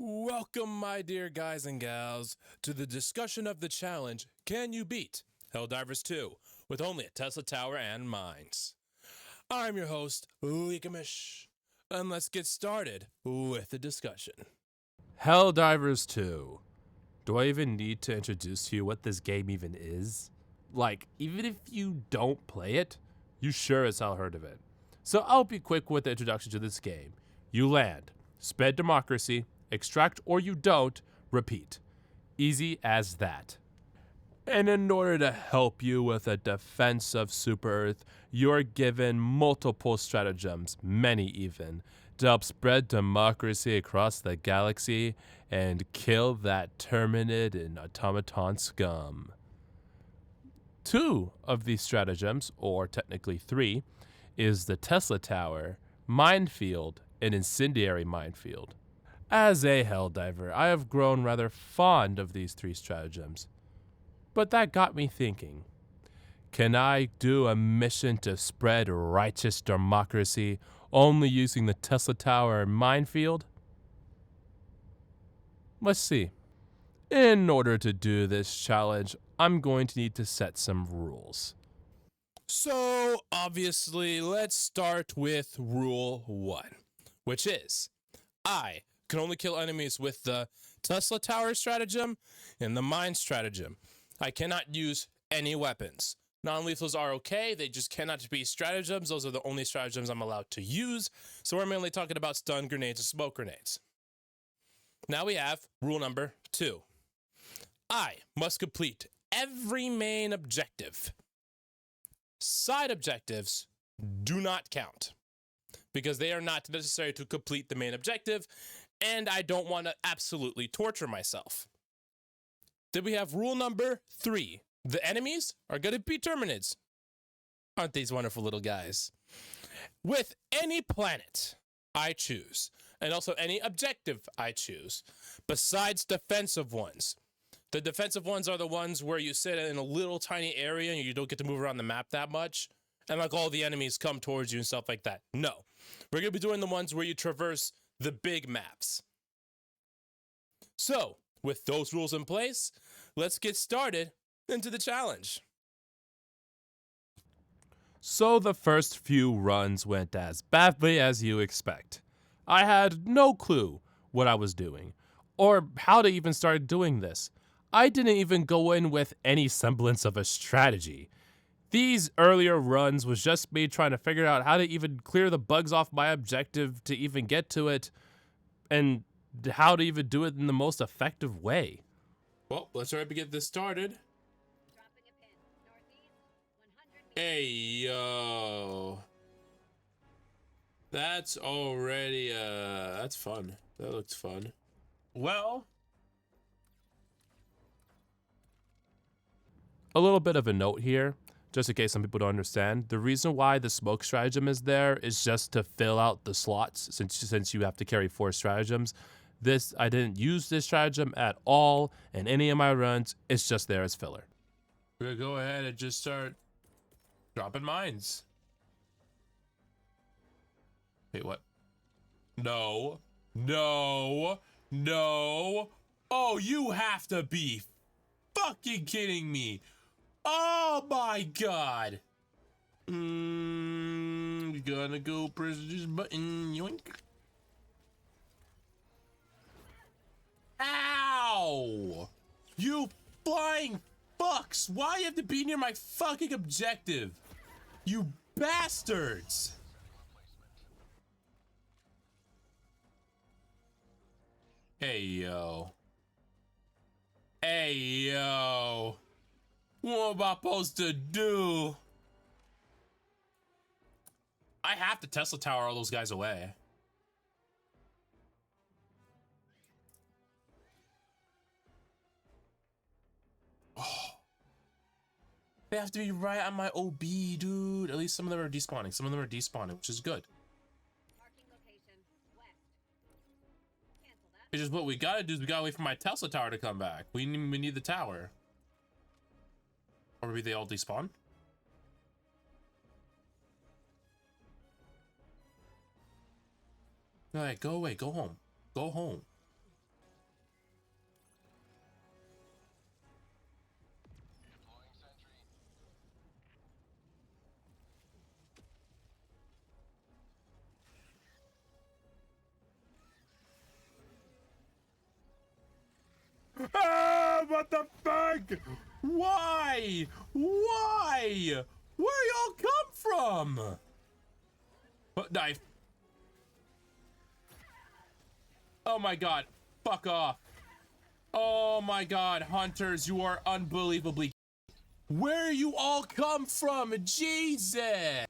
Welcome, my dear guys and gals, to the discussion of the challenge, Can You Beat Helldivers 2 with only a Tesla Tower and Mines? I'm your host, Leakamish, and let's get started with the discussion. Helldivers 2. Do I even need to introduce to you what this game even is? Like, even if you don't play it, you sure as hell heard of it. So I'll be quick with the introduction to this game. You land, spread democracy, extract or you don't, repeat. Easy as that. And in order to help you with the defense of Super Earth, you're given multiple stratagems, many even, to help spread democracy across the galaxy and kill that Terminid and automaton scum. Two of these stratagems, or technically three, is the Tesla Tower, Minefield, and Incendiary Minefield. As a Helldiver, I have grown rather fond of these three stratagems. But that got me thinking, can I do a mission to spread righteous democracy only using the Tesla Tower and Minefield? Let's see. In order to do this challenge, I'm going to need to set some rules. So, obviously, let's start with rule 1, which is I can only kill enemies with the Tesla Tower stratagem and the Mine stratagem. I cannot use any weapons. Non-lethals are okay, they just cannot be stratagems. Those are the only stratagems I'm allowed to use. So we're mainly talking about stun grenades and smoke grenades. Now we have rule number 2. I must complete every main objective. Side objectives do not count because they are not necessary to complete the main objective, and I don't want to absolutely torture myself. Then we have rule number 3. The enemies are going to be Terminids. Aren't these wonderful little guys? With any planet I choose, and also any objective I choose, besides defensive ones. The defensive ones are the ones where you sit in a little tiny area and you don't get to move around the map that much, and like all the enemies come towards you and stuff like that. No. We're going to be doing the ones where you traverse the big maps. So, with those rules in place, let's get started into the challenge. So the first few runs went as badly as you expect. I had no clue what I was doing, or how to even start doing this. I didn't even go in with any semblance of a strategy. These earlier runs was just me trying to figure out how to even clear the bugs off my objective to even get to it, and how to even do it in the most effective way. Well, let's try to get this started. Hey, yo. That's already, that's fun. That looks fun. Well, A little bit of a note here, just in case some people don't understand. The reason why the smoke stratagem is there is just to fill out the slots since you have to carry 4 stratagems. I didn't use this stratagem at all in any of my runs. It's just there as filler. we're gonna go ahead and just start dropping mines. Wait, what? No. No. No. Oh, you have to be fucking kidding me. Oh my god. Gonna go press this button. Yoink. Ow! You flying fucks! Why you have to be near my fucking objective? You bastards! Hey, yo. Hey, yo. What am I supposed to do? I have to Tesla Tower all those guys away. Oh. They have to be right on my OB, dude. At least some of them are despawning. Some of them are despawning, which is good. It's just what we gotta do is we gotta wait for my Tesla Tower to come back. We need the tower. Or maybe they all despawn? Alright, go away, go home. Go home. what the fuck? Why? Why? Where y'all come from? What knife? Oh my god. Fuck off. Oh my god, hunters, you are unbelievably. Where you all come from? Jesus. Where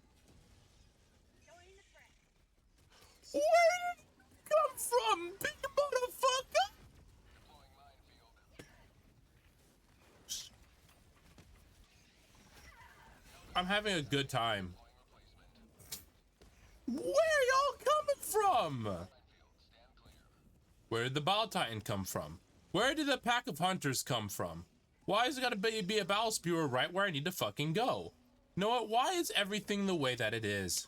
did you come from, big motherfucker? I'm having a good time. Where y'all coming from? Where did the Battle Titan come from? Where did the pack of hunters come from? Why is it gotta be a battle spewer right where I need to fucking go? You know what? Why is everything the way that it is?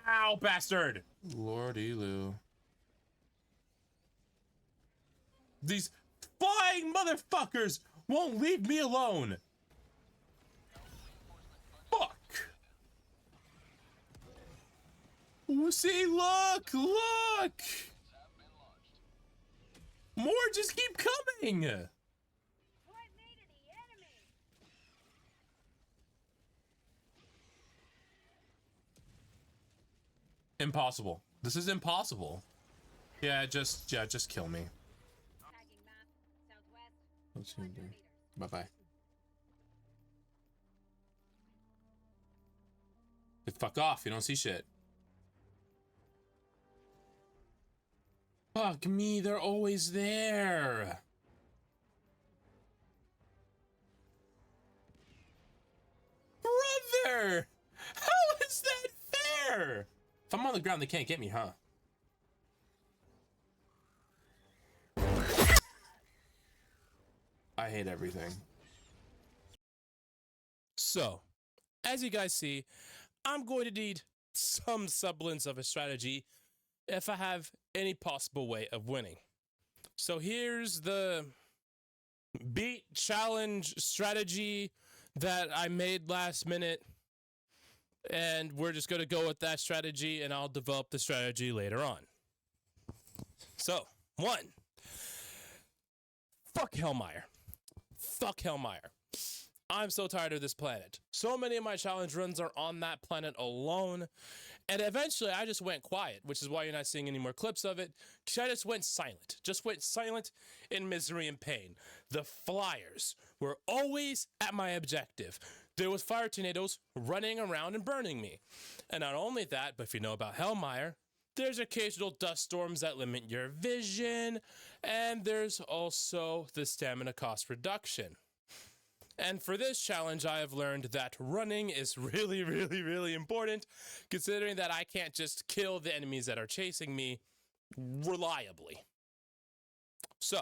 Ow, bastard! Lordy Lou. These flying motherfuckers won't leave me alone. Fuck. See, look, look. More just keep coming. Impossible. This is impossible. Yeah, just kill me. What's he doing? Bye-bye. Fuck off, you don't see shit. Fuck me, they're always there. Brother! How is that fair? If I'm on the ground, they can't get me, huh? I hate everything. So, as you guys see, I'm going to need some semblance of a strategy if I have any possible way of winning. So here's the beat challenge strategy that I made last minute. And we're just going to go with that strategy, and I'll develop the strategy later on. So, 1. Fuck Hellmire. Fuck Hellmire. I'm so tired of this planet. So many of my challenge runs are on that planet alone. And eventually I just went quiet, which is why you're not seeing any more clips of it. Because I just went silent. Just went silent in misery and pain. The flyers were always at my objective. There was fire tornadoes running around and burning me. And not only that, but if you know about Hellmire, there's occasional dust storms that limit your vision. And there's also the stamina cost reduction. And for this challenge, I have learned that running is really, really, really important, considering that I can't just kill the enemies that are chasing me reliably. So,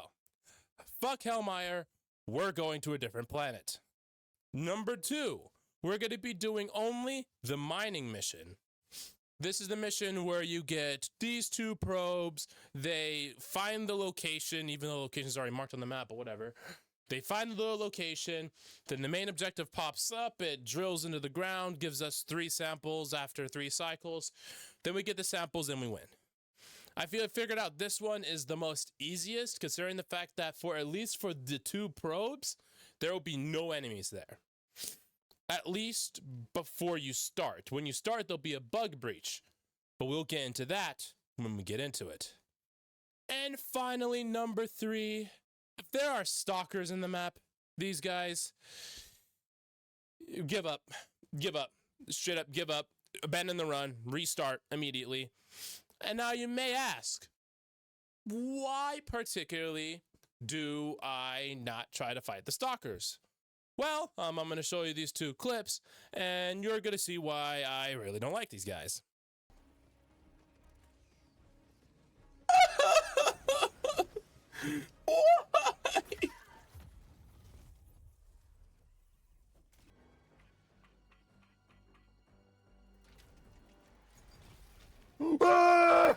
fuck Hellmire, we're going to a different planet. Number 2, we're going to be doing only the mining mission. This is the mission where you get these 2 probes, they find the location, even though the location is already marked on the map, but whatever. They find the location, then the main objective pops up, it drills into the ground, gives us 3 samples after 3 cycles. Then we get the samples and we win. I figured out this one is the most easiest, considering the fact that for at least for the 2 probes, there will be no enemies there. At least before you start. When you start, there'll be a bug breach. But we'll get into that when we get into it. And finally, number 3. If there are stalkers in the map, these guys, give up, straight up give up, abandon the run, restart immediately. And now you may ask, why particularly do I not try to fight the stalkers? Well, I'm going to show you these 2 clips, and you're going to see why I really don't like these guys. Why?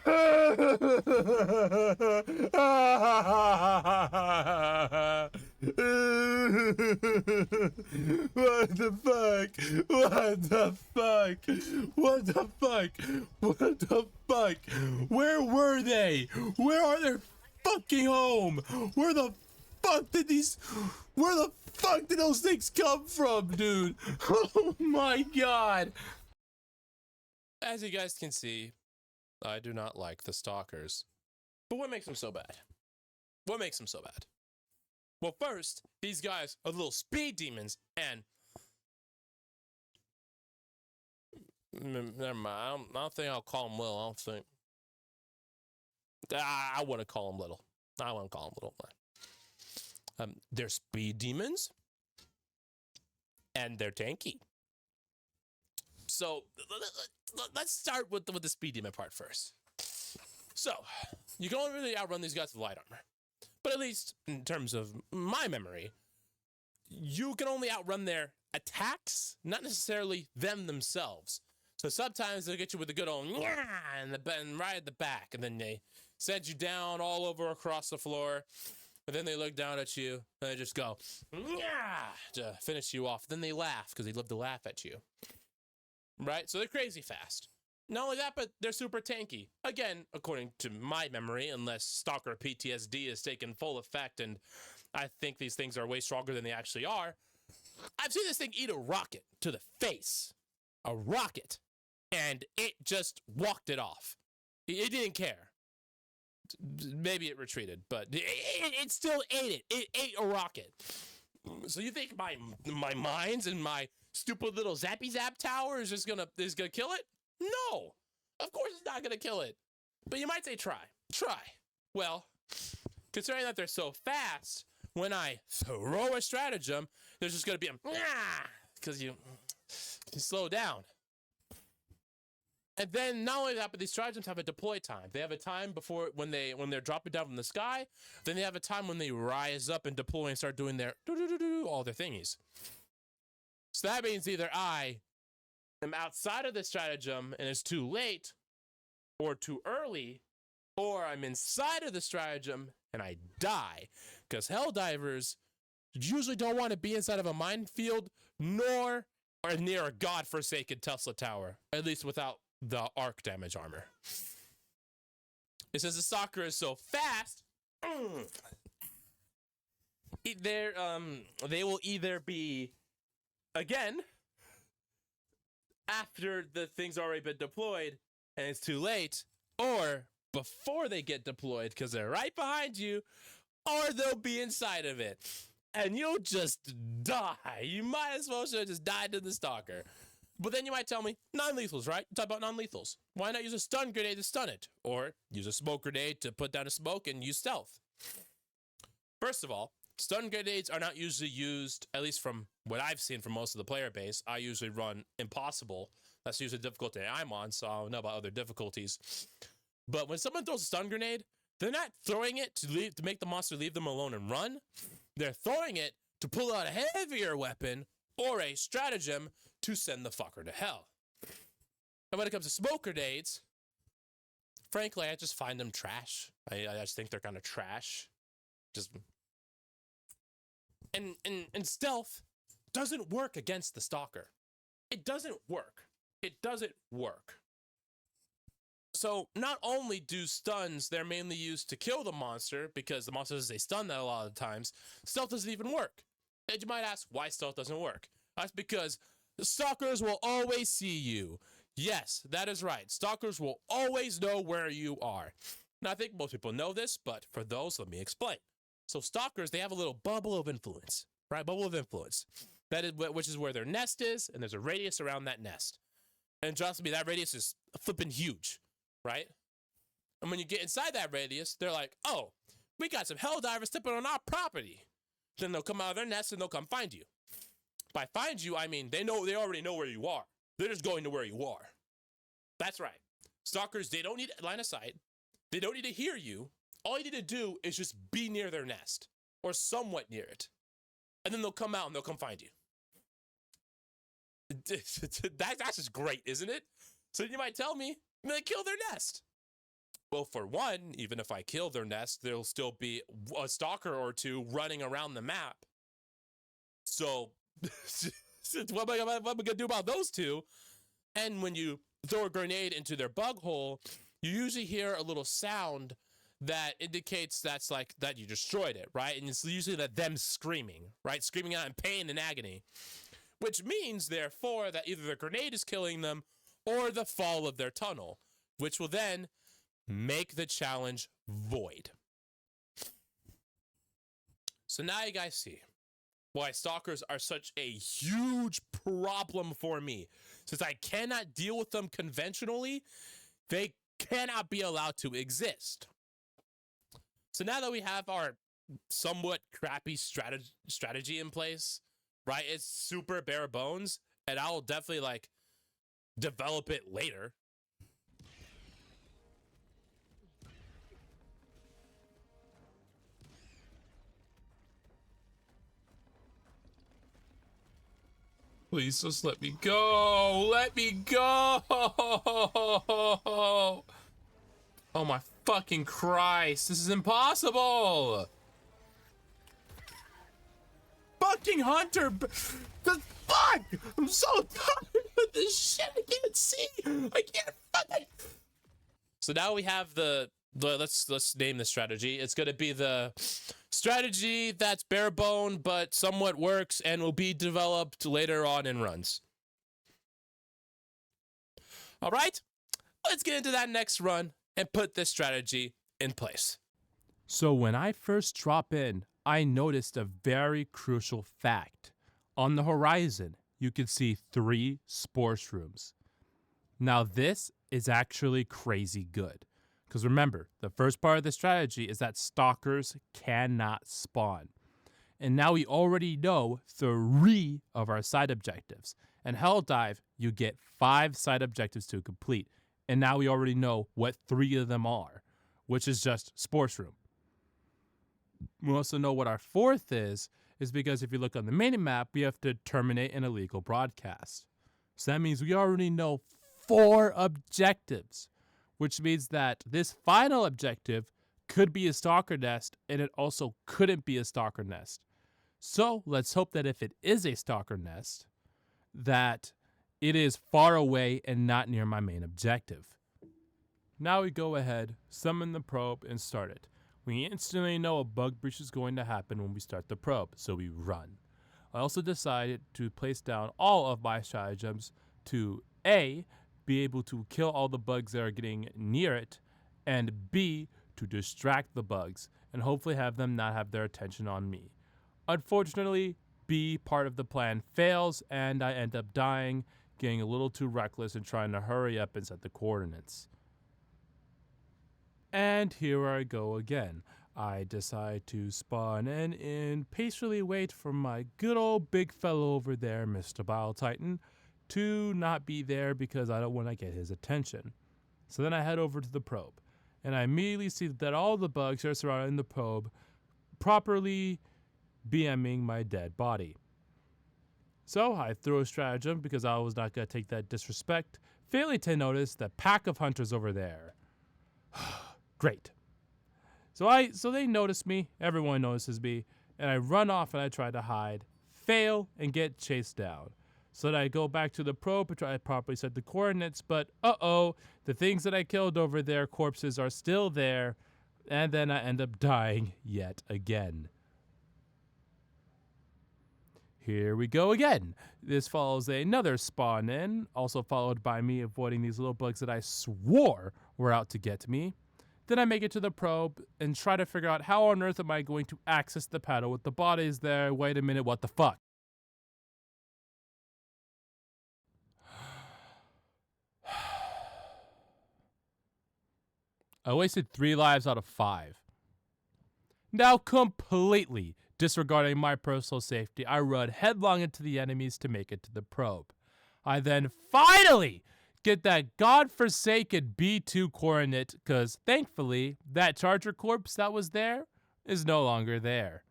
What the fuck? What the fuck? What the fuck? What the fuck? Where were they? Where are their fucking home? Where the fuck did those things come from, dude? Oh my god. As you guys can see, I do not like the stalkers. But what makes them so bad? What makes them so bad? Well, first, these guys are little speed demons, and never mind. I don't think I'll call them little. I don't think. I want to call them little. I want to call them little. They're speed demons, and they're tanky. So let's start with the speed demon part first. So you can only really outrun these guys with light armor. But at least in terms of my memory, you can only outrun their attacks, not necessarily them themselves. So sometimes they'll get you with a good old and right at the back, and then they send you down all over across the floor, and then they look down at you, and they just go to finish you off. Then they laugh because they love to laugh at you. Right? So they're crazy fast. Not only that, but they're super tanky. Again, according to my memory, unless Stalker PTSD has taken full effect and I think these things are way stronger than they actually are. I've seen this thing eat a rocket to the face. A rocket. And it just walked it off. It didn't care. Maybe it retreated, but it still ate it. It ate a rocket. So you think my mines and my stupid little zappy zap tower is just gonna kill it? No, of course it's not going to kill it. But you might say try. Well, considering that they're so fast, when I throw a stratagem, there's just going to be because you slow down. And then not only that, but these stratagems have a deploy time. They have a time before when they're dropping down from the sky. Then they have a time when they rise up and deploy and start doing their all their thingies. So that means either I'm outside of the stratagem and it's too late or too early, or I'm inside of the stratagem and I die. Because Helldivers usually don't want to be inside of a minefield nor or near a godforsaken Tesla tower, at least without the arc damage armor. It says the stalker is so fast, they will either be, again, after the thing's already been deployed and it's too late, or before they get deployed because they're right behind you, or they'll be inside of it. And you'll just die. You might as well should have just died to the stalker. But then you might tell me, non-lethals, right? Talk about non-lethals. Why not use a stun grenade to stun it? Or use a smoke grenade to put down a smoke and use stealth. First of all, stun grenades are not usually used, at least from what I've seen from most of the player base. I usually run impossible. That's usually the difficulty I'm on, so I don't know about other difficulties. But when someone throws a stun grenade, they're not throwing it to make the monster leave them alone and run. They're throwing it to pull out a heavier weapon or a stratagem to send the fucker to hell. And when it comes to smoke grenades, frankly, I just find them trash. I just think they're kind of trash. Just... And stealth doesn't work against the stalker. It doesn't work. It doesn't work. So not only do stuns, they're mainly used to kill the monster, because the monster doesn't stay stunned that a lot of the times, stealth doesn't even work. And you might ask why stealth doesn't work. That's because the stalkers will always see you. Yes, that is right. Stalkers will always know where you are. Now, I think most people know this, but for those, let me explain. So stalkers, they have a little bubble of influence, right? Bubble of influence. That is, which is where their nest is, and there's a radius around that nest. And trust me, that radius is flipping huge, right? And when you get inside that radius, they're like, oh, we got some Helldivers stepping on our property. Then they'll come out of their nest and they'll come find you. By find you, I mean they already know where you are. They're just going to where you are. That's right. Stalkers, they don't need line of sight. They don't need to hear you. All you need to do is just be near their nest or somewhat near it. And then they'll come out and they'll come find you. That's just great, isn't it? So you might tell me, they kill their nest. Well, for one, even if I kill their nest, there'll still be a stalker or two running around the map. So, what am I gonna do about those two? And when you throw a grenade into their bug hole, you usually hear a little sound that indicates that's like that you destroyed it, right? And it's usually that them screaming, right? Screaming out in pain and agony, which means therefore that either the grenade is killing them or the fall of their tunnel, which will then make the challenge void. So now you guys see why stalkers are such a huge problem for me. Since I cannot deal with them conventionally, they cannot be allowed to exist. So now that we have our somewhat crappy strategy in place, right? It's super bare bones, and I'll definitely like develop it later. Please just let me go. Let me go. Oh my fucking Christ. This is impossible. Fucking Hunter. The fuck. I'm so tired of this shit. I can't see. I can't fucking. So now we have the let's name the strategy. It's gonna be the strategy that's bare bone but somewhat works and will be developed later on in runs. All right, let's get into that next run and put this strategy in place. So when I first drop in, I noticed a very crucial fact. On the horizon, you can see 3 sports rooms. Now this is actually crazy good. Because remember, the first part of the strategy is that stalkers cannot spawn. And now we already know 3 of our side objectives. And Helldive, you get 5 side objectives to complete. And now we already know what 3 of them are, which is just sports room. We also know what our 4th is because if you look on the mini-map, we have to terminate an illegal broadcast. So that means we already know 4 objectives, which means that this final objective could be a stalker nest, and it also couldn't be a stalker nest. So let's hope that if it is a stalker nest, that it is far away and not near my main objective. Now we go ahead, summon the probe, and start it. We instantly know a bug breach is going to happen when we start the probe, so we run. I also decided to place down all of my stratagems to A, be able to kill all the bugs that are getting near it, and B, to distract the bugs, and hopefully have them not have their attention on me. Unfortunately, B part of the plan fails, and I end up dying, getting a little too reckless and trying to hurry up and set the coordinates. And here I go again. I decide to spawn in and patiently wait for my good old big fellow over there, Mr. Bile Titan, to not be there because I don't want to get his attention. So then I head over to the probe, and I immediately see that all the bugs are surrounding the probe, properly BMing my dead body. So I throw a stratagem because I was not going to take that disrespect, failing to notice the pack of hunters over there. Great. So they notice me, everyone notices me, and I run off and I try to hide, fail, and get chased down. So then I go back to the probe and try to properly set the coordinates, but the things that I killed over there, corpses, are still there, and then I end up dying yet again. Here we go again. This follows another spawn in, also followed by me avoiding these little bugs that I swore were out to get me. Then I make it to the probe and try to figure out how on earth am I going to access the paddle with the bodies there. Wait a minute, what the fuck? I wasted 3 lives out of 5. Now completely disregarding my personal safety, I run headlong into the enemies to make it to the probe. I then finally get that godforsaken B2 coordinate because thankfully that charger corpse that was there is no longer there.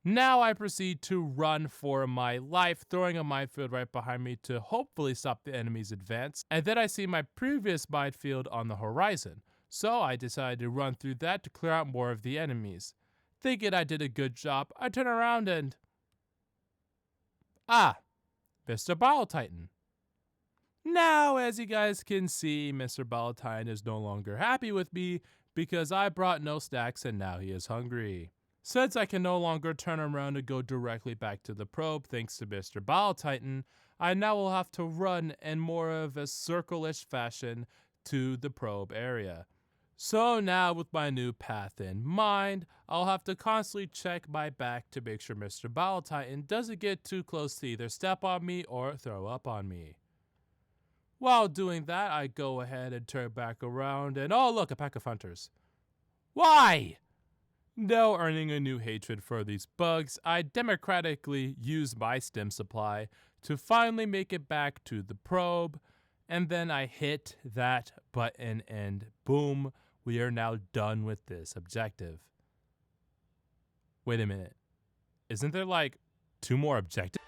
Now I proceed to run for my life, throwing a minefield right behind me to hopefully stop the enemy's advance. And then I see my previous minefield on the horizon. So I decided to run through that to clear out more of the enemies. Thinking I did a good job, I turn around and Ah, Mr. Bottle Titan. Now, as you guys can see, Mr. Bottle Titan is no longer happy with me because I brought no stacks and now he is hungry. Since I can no longer turn around and go directly back to the probe thanks to Mr. Bottle Titan, I now will have to run in more of a circle-ish fashion to the probe area. So now with my new path in mind, I'll have to constantly check my back to make sure Mr. Bottle Titan doesn't get too close to either step on me or throw up on me. While doing that, I go ahead and turn back around and oh look, a pack of hunters. Why? Now earning a new hatred for these bugs, I democratically use my stem supply to finally make it back to the probe, and then I hit that button and boom, we are now done with this objective. Wait a minute. Isn't there like 2 more objectives?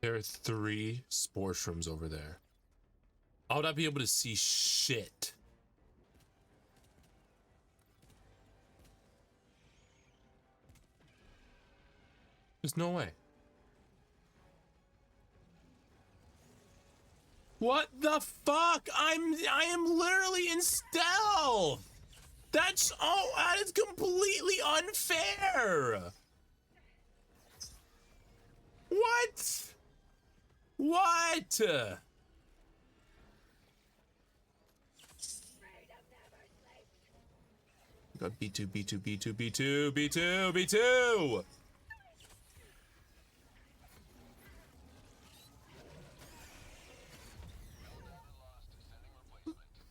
There are 3 spore shrooms over there. How would I be able to see shit? There's no way. What the fuck? I am literally in stealth. That is completely unfair. What? What? Got B2, B2, B2, B2, B2, B2.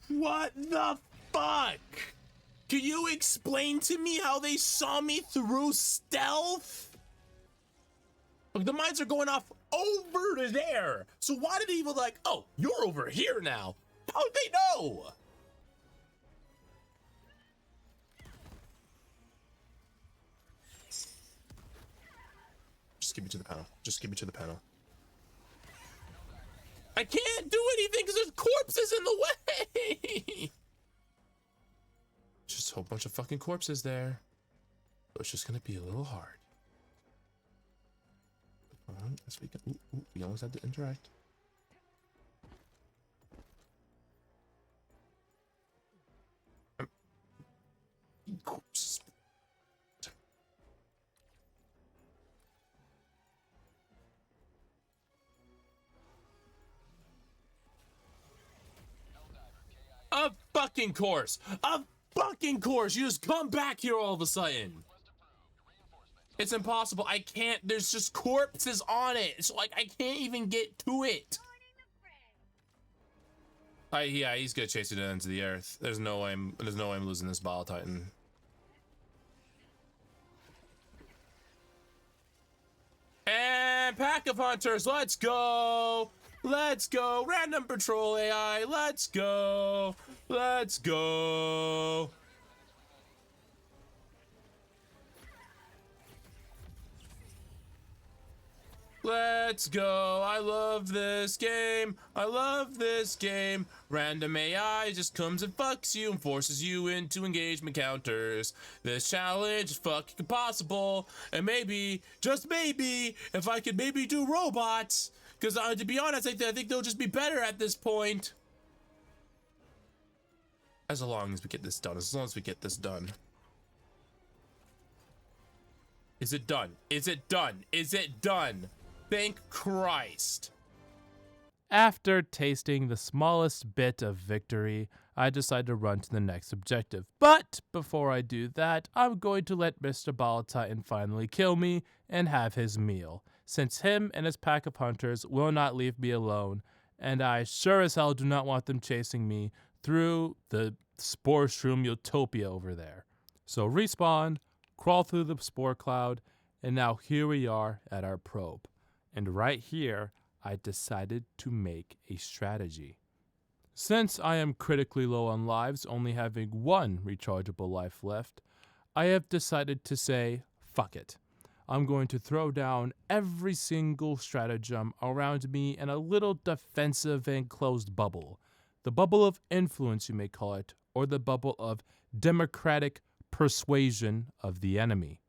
What the fuck? Can you explain to me how they saw me through stealth? Look, the mines are going off over there. So why did they even like, oh, you're over here now? How'd they know? Just give me to the panel. Just give me to the panel. I can't do anything because there's corpses in the way. Just a whole bunch of fucking corpses there. So it's just gonna be a little hard. Yes, we can. Ooh, we almost had to interact. Corpses. A fucking course! A fucking course! You just come back here all of a sudden! It's impossible. I can't. There's just corpses on it. So, like, I can't even get to it. Yeah, he's gonna chase you to the ends of the earth. There's no way I'm losing this Bottle Titan. And pack of hunters, let's go! Let's go! Random patrol AI, let's go! Let's go! Let's go! I love this game! I love this game! Random AI just comes and fucks you and forces you into engagement counters. This challenge is fucking impossible. And maybe, just maybe, if I could maybe do robots. Because to be honest, I think they'll just be better at this point. As long as we get this done. As long as we get this done. Is it done? Is it done? Is it done? Thank Christ. After tasting the smallest bit of victory, I decide to run to the next objective. But before I do that, I'm going to let Mr. Bottle Titan finally kill me and have his meal, since him and his pack of hunters will not leave me alone, and I sure as hell do not want them chasing me through the spore shroom utopia over there. So respawn, crawl through the spore cloud, and now here we are at our probe. And right here, I decided to make a strategy. Since I am critically low on lives, only having 1 rechargeable life left, I have decided to say, fuck it. I'm going to throw down every single stratagem around me in a little defensive and closed bubble. The bubble of influence, you may call it, or the bubble of democratic persuasion of the enemy.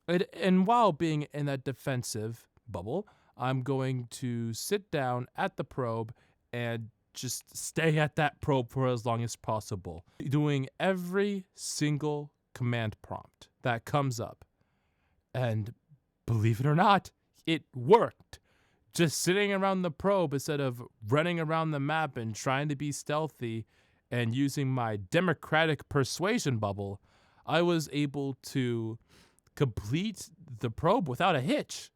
And while being in that defensive bubble, I'm going to sit down at the probe and just stay at that probe for as long as possible, doing every single command prompt that comes up. And believe it or not, it worked. Just sitting around the probe instead of running around the map and trying to be stealthy and using my democratic persuasion bubble, I was able to complete the probe without a hitch.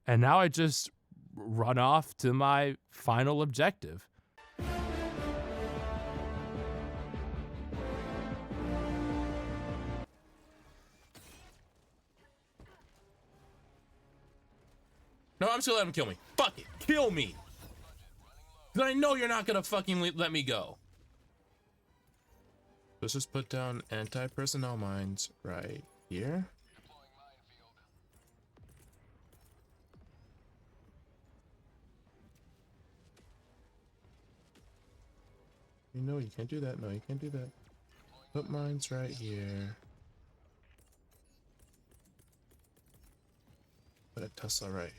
And now I just run off to my final objective. No, I'm just gonna let him kill me. Fuck it. Kill me. Because I know you're not gonna fucking let me go. Let's just put down anti-personnel mines right here. No, you can't do that. No, you can't do that. Put mines right here. Put a Tesla right here.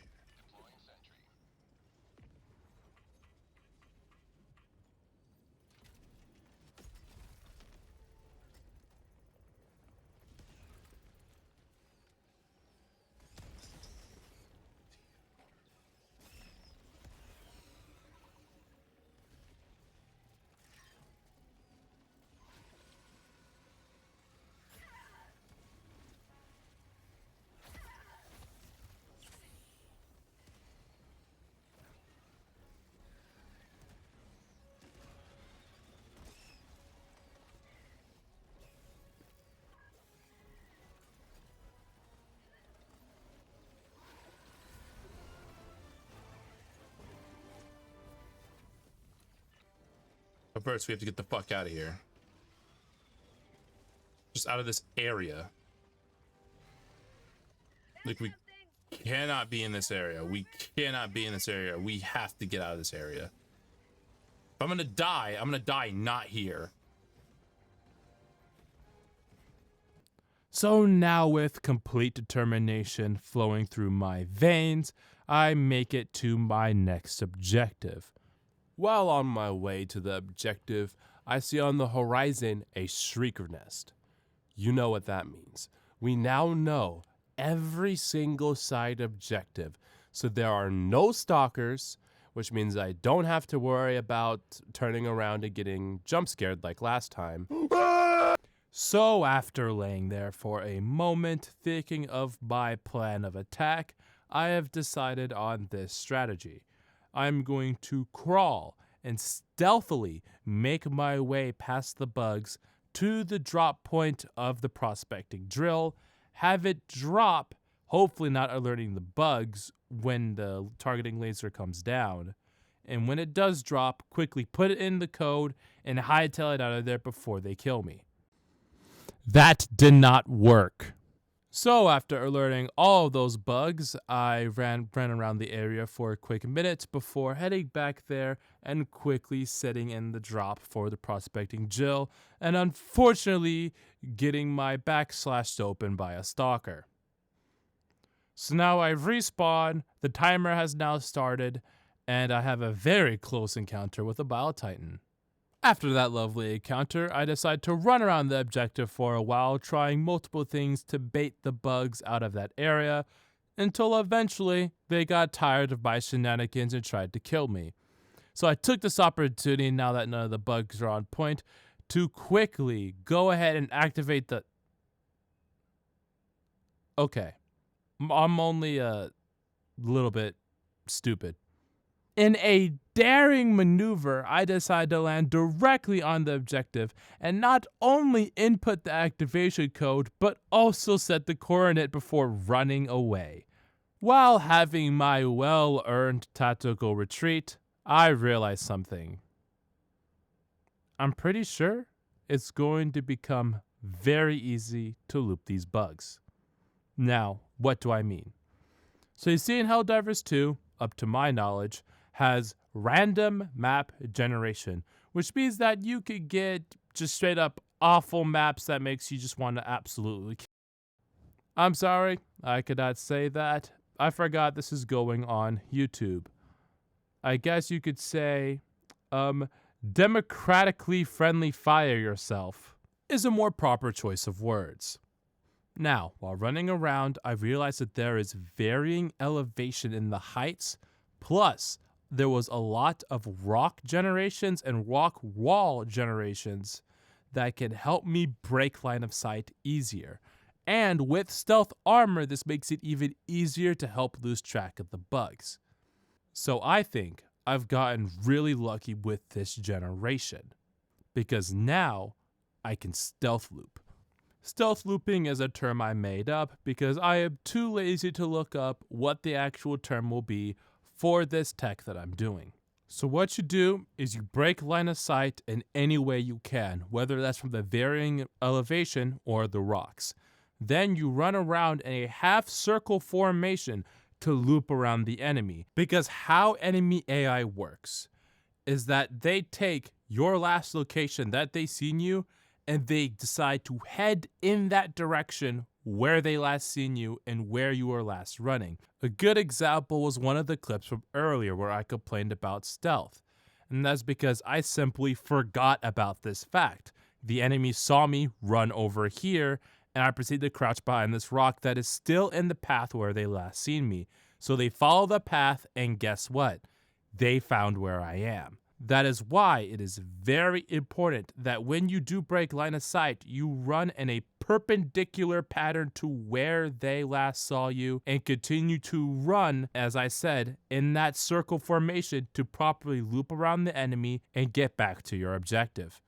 But first, we have to get the fuck out of here. Just out of this area. Like, we cannot be in this area. We cannot be in this area. We have to get out of this area. If I'm gonna die not here. So now, with complete determination flowing through my veins, I make it to my next objective. While on my way to the objective, I see on the horizon a shrieker nest. You know what that means. We now know every single side objective, so there are no stalkers, which means I don't have to worry about turning around and getting jump scared like last time. So after laying there for a moment thinking of my plan of attack, I have decided on this strategy. I'm going to crawl and stealthily make my way past the bugs to the drop point of the prospecting drill, have it drop, hopefully not alerting the bugs when the targeting laser comes down. And when it does drop, quickly put it in the code and hightail it out of there before they kill me. That did not work. So after alerting all of those bugs, I ran around the area for a quick minute before heading back there and quickly setting in the drop for the prospecting Jill, and unfortunately getting my back slashed open by a stalker. So now I've respawned, the timer has now started, and I have a very close encounter with a Bile Titan. After that lovely encounter, I decide to run around the objective for a while, trying multiple things to bait the bugs out of that area, until eventually they got tired of my shenanigans and tried to kill me. So I took this opportunity, now that none of the bugs are on point, to quickly go ahead and activate the... Okay, I'm only a little bit stupid. In a daring maneuver, I decide to land directly on the objective and not only input the activation code, but also set the coordinate before running away. While having my well-earned tactical retreat, I realize something. I'm pretty sure it's going to become very easy to loop these bugs. Now, what do I mean? So you see in Helldivers 2, up to my knowledge, has random map generation, which means that you could get just straight up awful maps that makes you just want to absolutely kill. I'm sorry, I could not say that. I forgot this is going on YouTube. I guess you could say, democratically friendly fire yourself is a more proper choice of words. Now, while running around, I realized that there is varying elevation in the heights, plus there was a lot of rock generations and rock wall generations that can help me break line of sight easier. And with stealth armor, this makes it even easier to help lose track of the bugs. So I think I've gotten really lucky with this generation, because now I can stealth loop. Stealth looping is a term I made up because I am too lazy to look up what the actual term will be for this tech that I'm doing. So what you do is you break line of sight in any way you can, whether that's from the varying elevation or the rocks. Then you run around in a half circle formation to loop around the enemy. Because how enemy AI works is that they take your last location that they seen you and they decide to head in that direction where they last seen you and where you were last running. A good example was one of the clips from earlier where I complained about stealth. And that's because I simply forgot about this fact. The enemy saw me run over here and I proceeded to crouch behind this rock that is still in the path where they last seen me. So they follow the path and guess what? They found where I am. That is why it is very important that when you do break line of sight, you run in a perpendicular pattern to where they last saw you and continue to run, as I said, in that circle formation to properly loop around the enemy and get back to your objective.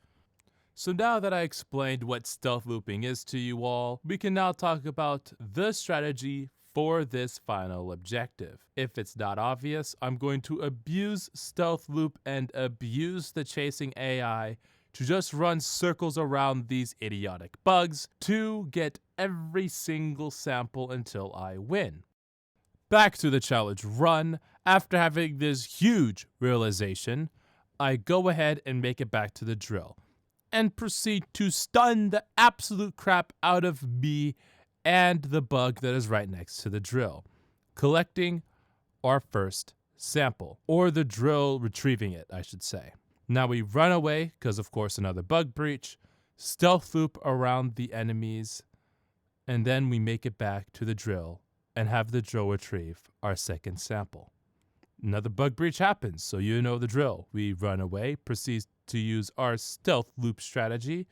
So now that I explained what stealth looping is to you all, we can now talk about the strategy for this final objective. If it's not obvious, I'm going to abuse stealth loop and abuse the chasing AI to just run circles around these idiotic bugs to get every single sample until I win. Back to the challenge run. After having this huge realization, I go ahead and make it back to the drill and proceed to stun the absolute crap out of me and the bug that is right next to the drill, collecting our first sample, or the drill retrieving it, I should say. Now we run away, because of course another bug breach, stealth loop around the enemies, and then we make it back to the drill and have the drill retrieve our second sample. Another bug breach happens, so you know the drill. We run away, proceed to use our stealth loop strategy,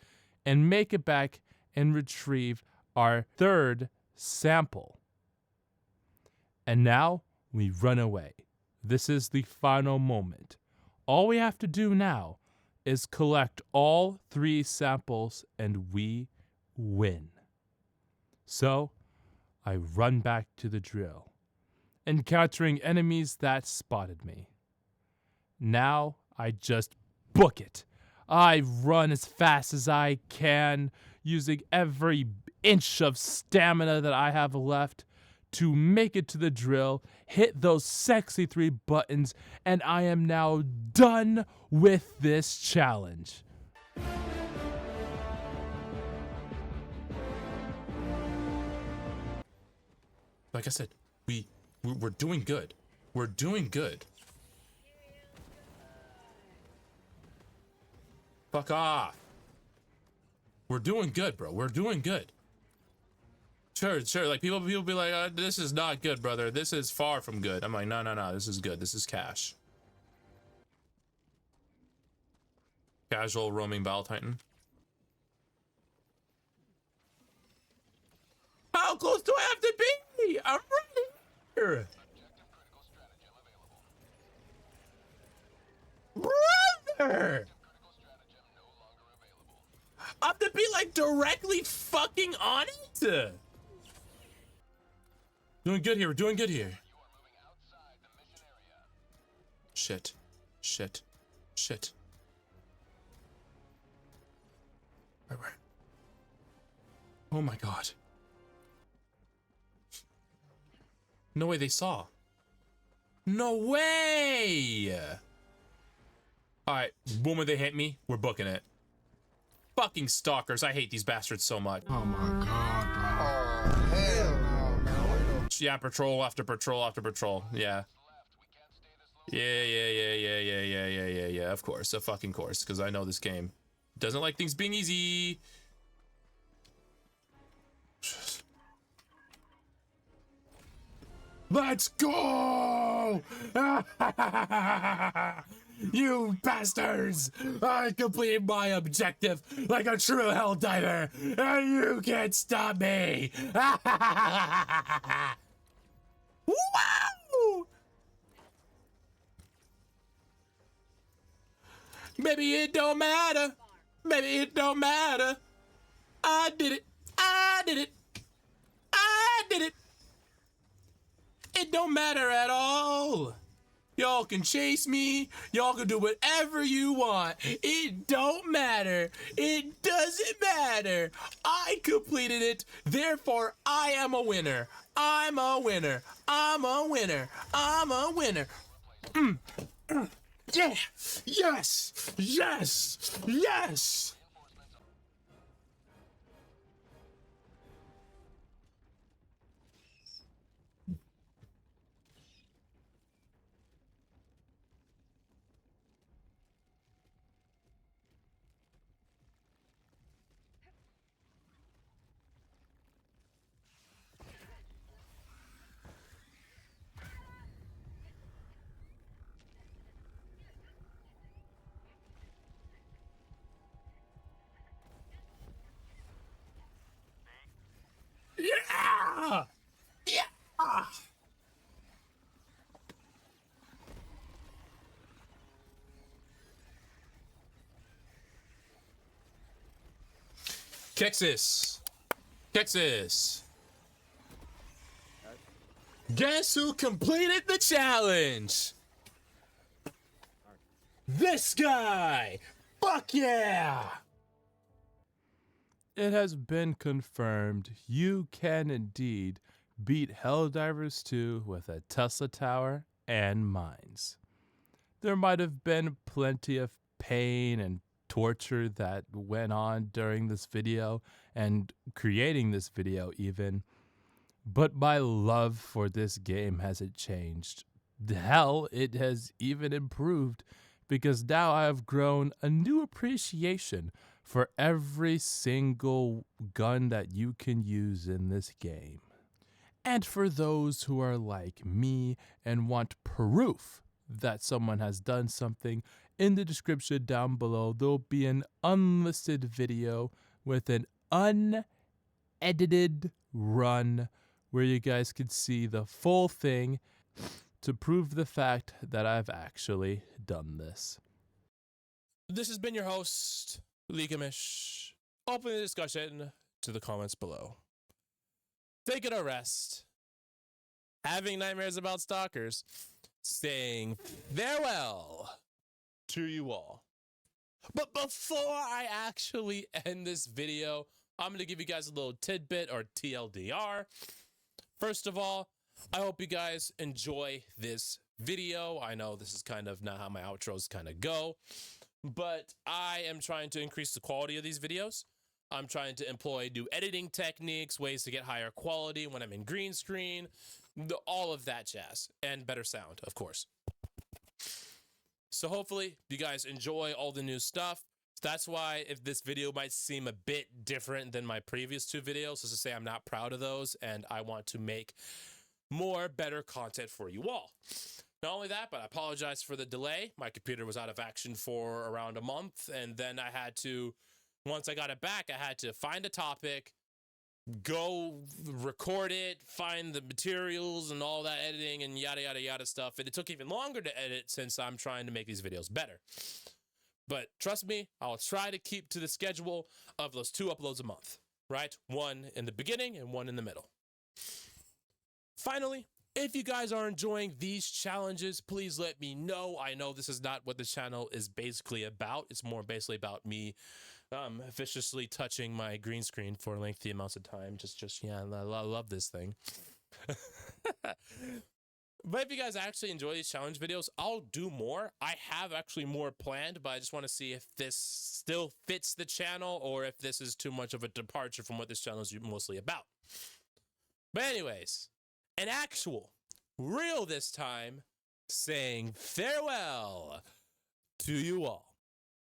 and make it back and retrieve our third sample. And now we run away. This is the final moment. All we have to do now is collect all 3 samples and we win. So I run back to the drill, encountering enemies that spotted me. Now I just book it. I run as fast as I can, using every inch of stamina that I have left to make it to the drill, hit those sexy 3 buttons, and I am now done with this challenge. Like I said, we're doing good. We're doing good. Fuck off. We're doing good, bro. We're doing good. Sure. Like people be like, this is not good, brother. This is far from good. I'm like, no. This is good. This is cash. Casual roaming Battle Titan. How close do I have to be? I'm right here. Brother! I have to be like directly fucking on it. Doing good here. We're doing good here. Shit. Right. Oh my god. No way they saw. No way! Alright, moment they hit me, we're booking it. Fucking stalkers. I hate these bastards so much. Oh my god, bro. Oh, hell no, man. Yeah, patrol after patrol after patrol. Yeah. Yeah. Of course. Of fucking course. Because I know this game doesn't like things being easy. Let's go! You bastards! I completed my objective like a true Helldiver, and you can't stop me! Wow! Maybe it don't matter. Maybe it don't matter. I did it. I did it. I did it. It don't matter at all. Y'all can chase me. Y'all can do whatever you want. It don't matter. It doesn't matter. I completed it. Therefore, I am a winner. I'm a winner. I'm a winner. I'm a winner. Yeah. Yes. Yes. Yes. Yeah! Yeah! Texas. Texas. Guess who completed the challenge? This guy! Fuck yeah! It has been confirmed you can indeed beat Helldivers 2 with a Tesla tower and mines. There might have been plenty of pain and torture that went on during this video and creating this video even, but my love for this game hasn't changed. Hell, it has even improved because now I have grown a new appreciation for every single gun that you can use in this game. And for those who are like me and want proof that someone has done something, in the description down below there'll be an unlisted video with an unedited run where you guys can see the full thing to prove the fact that I've actually done this. This has been your host, Legamish. Open the discussion to the comments below. Taking a rest, having nightmares about stalkers, saying farewell to you all. But before I actually end this video, I'm going to give you guys a little tidbit or TLDR. First of all, I hope you guys enjoy this video. I know this is kind of not how my outros kind of go, but I am trying to increase the quality of these videos. I'm trying to employ new editing techniques, ways to get higher quality when I'm in green screen, all of that jazz, and better sound, of course. So hopefully you guys enjoy all the new stuff. That's why if this video might seem a bit different than my previous two videos, is to say I'm not proud of those and I want to make more better content for you all. Not only that, but I apologize for the delay. My computer was out of action for around a month, and then I had to, once I got it back, I had to find a topic, go record it, find the materials and all that editing and yada, yada, yada stuff. And it took even longer to edit since I'm trying to make these videos better. But trust me, I'll try to keep to the schedule of those 2 uploads a month, right? One in the beginning and one in the middle. Finally, if you guys are enjoying these challenges, please let me know. I know this is not what the channel is basically about. It's more basically about me viciously touching my green screen for lengthy amounts of time. Yeah, I love this thing. But if you guys actually enjoy these challenge videos, I'll do more. I have actually more planned, but I just want to see if this still fits the channel or if this is too much of a departure from what this channel is mostly about. But anyways, an actual, real this time, saying farewell to you all.